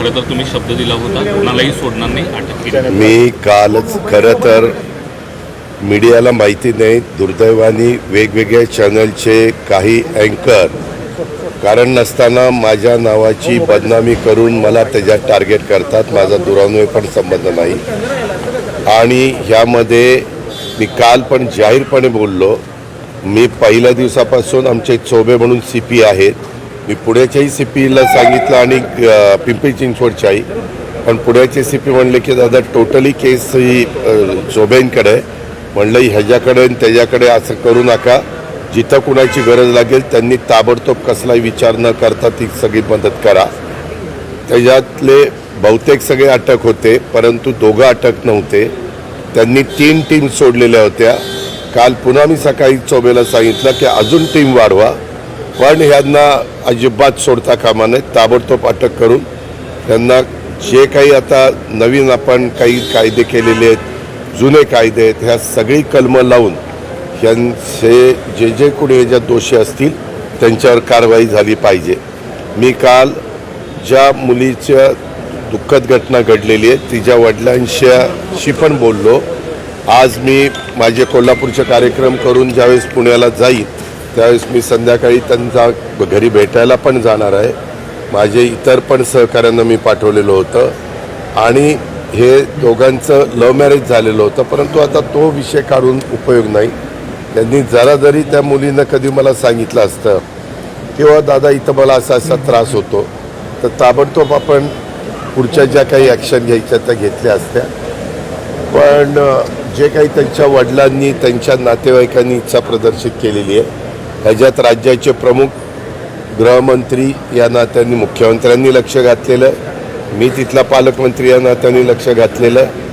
खरं तर तुम्ही शब्द दिला होता कोणालाही सोडणार नाही, अटक केली. मी कालच खरं तर मीडियाला माहिती नाही, दुर्दैवाने वेगवेगळ्या चॅनलचे काही अँकर कारण नसताना माझ्या नावाची बदनामी करून मला त्याच्यात टार्गेट करतात. माझा दुरावणे पण संबंध नाही आणि ह्यामध्ये मी काल पण जाहीरपणे बोललो. मी पहिल्या दिवसापासून आमचे चोबे म्हणून CP आहेत. मी पुण्याच्याही CPला सांगितलं आणि पिंपरी चिंचवडच्याही, पण पुण्याचे CP म्हणले की दादा टोटली केस ही चोबेंकडे. म्हणलं ह्याच्याकडे त्याच्याकडे असं करू नका, जिथं कुणाची गरज लागेल त्यांनी ताबडतोब कसलाही विचार न करता ती सगळी मदत करा. त्याच्यातले बहुतेक सगळे अटक होते, परंतु दोघं अटक नव्हते. त्यांनी 3 टीम सोडलेल्या होत्या. काल पुन्हा मी सकाळी चोबेला सांगितलं की अजून टीम वाढवा, पण ह्यांना अजिबात सोडता कामा नये. ताबडतोब अटक करून त्यांना जे काही आता नवीन आपण काही कायदे केलेले आहेत, जुने कायदे आहेत, ह्या सगळी कलमं लावून ह्यांचे जे कोणी ह्याच्यात दोषी असतील त्यांच्यावर कारवाई झाली पाहिजे. मी काल ज्या मुलीच्या दुःखद घटना घडलेली आहे तिच्या वडिलांशी पण बोललो. आज मी माझे कोल्हापूरचे कार्यक्रम करून ज्यावेळेस पुण्याला जाईन त्यावेळेस मी संध्याकाळी त्यांचा घरी भेटायला पण जाणार आहे. माझे इतर पण सहकाऱ्यांना मी पाठवलेलं होतं आणि हे दोघांचं लव्ह मॅरेज झालेलं होतं, परंतु आता तो विषय काढून उपयोग नाही. त्यांनी जरा जरी त्या मुलीनं कधी मला सांगितलं असतं किंवा दादा इथं मला असा असा त्रास होतो, तर ताबडतोब आपण पुढच्या ज्या काही ॲक्शन घ्यायच्या त्या घेतल्या असत्या. पण जे काही त्यांच्या वडिलांनी त्यांच्या नातेवाईकांनी इच्छा प्रदर्शित केलेली आहे, ह्याच्यात राज्याचे प्रमुख गृहमंत्री या नात्याने मुख्यमंत्र्यांनी लक्ष घातलेलं, मी तिथला पालकमंत्री या नात्याने लक्ष घातलेलं.